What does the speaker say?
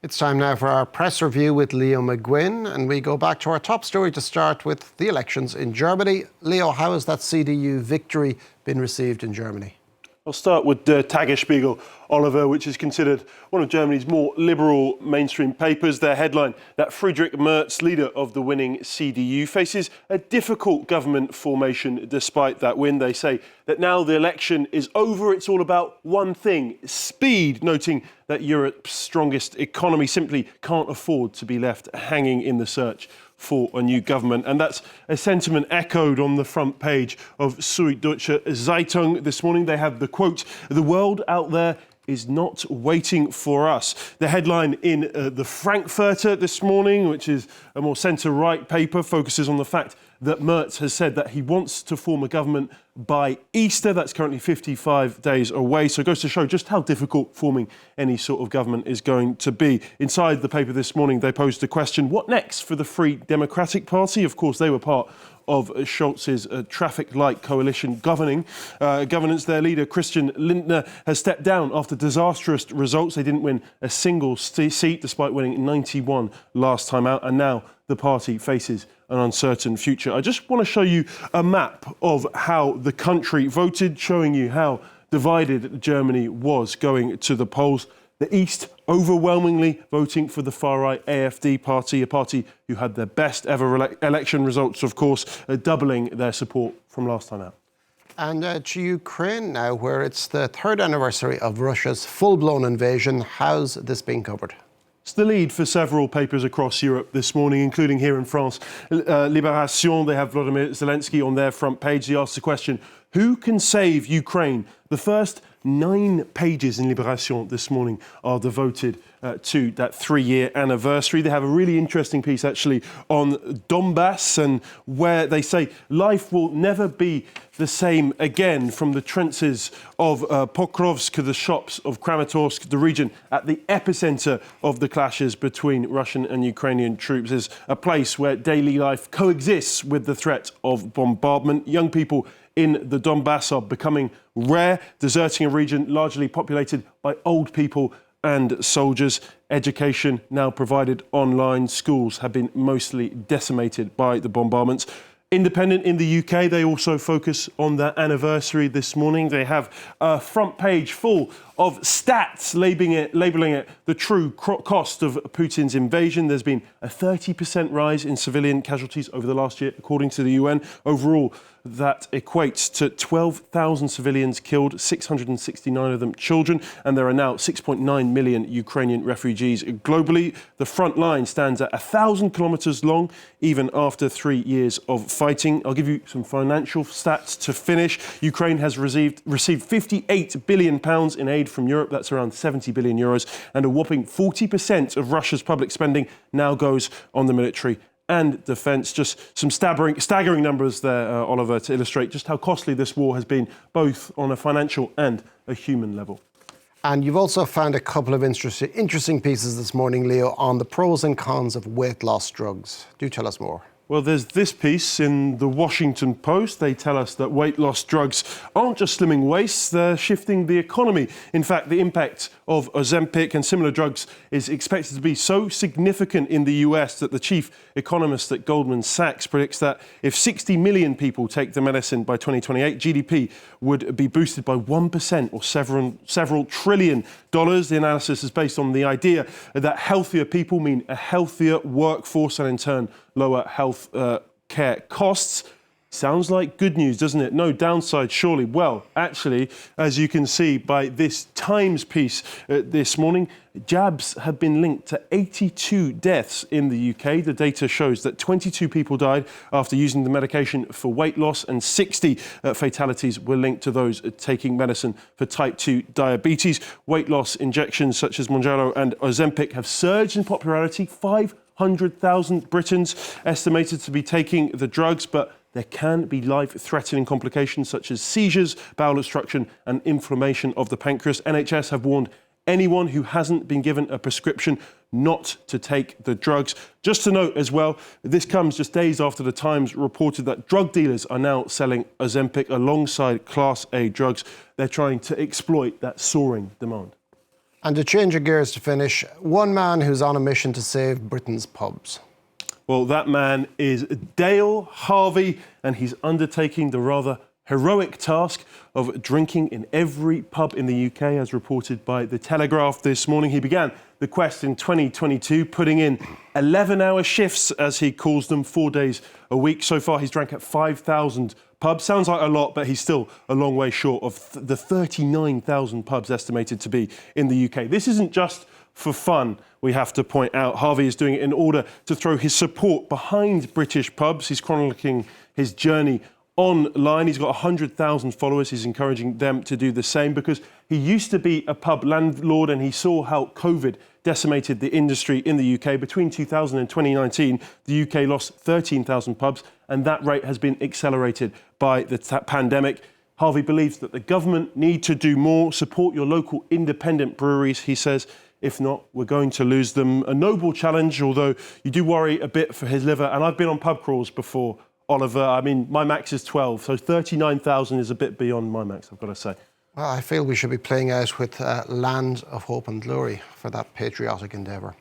It's time now for our press review with Leo McGuinn, and we go back to our top story to start with the elections in Germany. Leo, how has that CDU victory been received in Germany? I'll start with the Tagesspiegel, Oliver, which is considered one of Germany's more liberal mainstream papers. Their headline, that Friedrich Merz, leader of the winning CDU, faces a difficult government formation despite that win. They say that now the election is over, it's all about one thing, speed, noting that Europe's strongest economy simply can't afford to be left hanging in the search for a new government. And that's a sentiment echoed on the front page of Süddeutsche Zeitung this morning. They have the quote, "The world out there is not waiting for us." The headline in the Frankfurter this morning, which is a more centre-right paper, focuses on the fact that Merz has said that he wants to form a government by Easter. That's currently 55 days away. So it goes to show just how difficult forming any sort of government is going to be. Inside the paper this morning, they posed the question, what next for the Free Democratic Party? Of course, they were part of Scholz's traffic light coalition governance. Their leader, Christian Lindner, has stepped down after disastrous results. They didn't win a single seat despite winning 91 last time out. And now the party faces an uncertain future. I just want to show you a map of how the country voted, showing you how divided Germany was going to the polls. The East overwhelmingly voting for the far-right AfD party, a party who had their best ever election results, of course, doubling their support from last time out. And to Ukraine now, where it's the third anniversary of Russia's full-blown invasion. How's this being covered? It's the lead for several papers across Europe this morning, including here in France. Libération, they have Volodymyr Zelensky on their front page. He asks the question, who can save Ukraine? The first 9 pages in Libération this morning are devoted to that 3-year anniversary. They have a really interesting piece actually on Donbass, and where they say life will never be the same again, from the trenches of Pokrovsk to the shops of Kramatorsk. The region at the epicenter of the clashes between Russian and Ukrainian troops is a place where daily life coexists with the threat of bombardment. Young people in the Donbass are becoming rare, deserting a region largely populated by old people and soldiers. Education now provided online. Schools have been mostly decimated by the bombardments. Independent in the UK, they also focus on their anniversary this morning. They have a front page full of stats labelling it the true cost of Putin's invasion. There's been a 30% rise in civilian casualties over the last year, according to the UN. Overall, that equates to 12,000 civilians killed, 669 of them children, and there are now 6.9 million Ukrainian refugees globally. The front line stands at 1,000 kilometres long, even after 3 years of fighting. I'll give you some financial stats to finish. Ukraine has received £58 billion in aid from Europe. That's around 70 billion euros, and a whopping 40% of Russia's public spending now goes on the military and defence. Just some staggering numbers there, Oliver, to illustrate just how costly this war has been, both on a financial and a human level. And you've also found a couple of interesting pieces this morning, Leo, on the pros and cons of weight loss drugs. Do tell us more. Well, there's this piece in the Washington Post. They tell us that weight loss drugs aren't just slimming waists, they're shifting the economy. In fact, the impact of Ozempic and similar drugs is expected to be so significant in the US that the chief economist at Goldman Sachs predicts that if 60 million people take the medicine by 2028, GDP would be boosted by 1% or several trillion dollars. The analysis is based on the idea that healthier people mean a healthier workforce and in turn lower health care costs. Sounds like good news, doesn't it? No downside, surely. Well, actually, as you can see by this Times piece this morning, jabs have been linked to 82 deaths in the UK. The data shows that 22 people died after using the medication for weight loss, and 60 fatalities were linked to those taking medicine for type 2 diabetes. Weight loss injections such as Mounjaro and Ozempic have surged in popularity. 500,000 Britons estimated to be taking the drugs, but there can be life-threatening complications such as seizures, bowel obstruction and inflammation of the pancreas. NHS have warned anyone who hasn't been given a prescription not to take the drugs. Just to note as well, this comes just days after the Times reported that drug dealers are now selling Ozempic alongside Class A drugs. They're trying to exploit that soaring demand. And to change of gears to finish, one man who's on a mission to save Britain's pubs. Well, that man is Dale Harvey, and he's undertaking the rather heroic task of drinking in every pub in the UK, as reported by The Telegraph this morning. He began the quest in 2022, putting in 11-hour shifts, as he calls them, 4 days a week. So far, he's drank at 5,000 pubs. Sounds like a lot, but he's still a long way short of the 39,000 pubs estimated to be in the UK. This isn't just for fun, we have to point out. Harvey is doing it in order to throw his support behind British pubs. He's chronicling his journey online. He's got 100,000 followers. He's encouraging them to do the same because he used to be a pub landlord and he saw how COVID decimated the industry in the UK. Between 2000 and 2019, the UK lost 13,000 pubs, and that rate has been accelerated by the pandemic. Harvey believes that the government need to do more, support your local independent breweries, he says. If not, we're going to lose them. A noble challenge, although you do worry a bit for his liver. And I've been on pub crawls before, Oliver. I mean, my max is 12, so 39,000 is a bit beyond my max, I've got to say. Well, I feel we should be playing out with Land of Hope and Glory for that patriotic endeavour.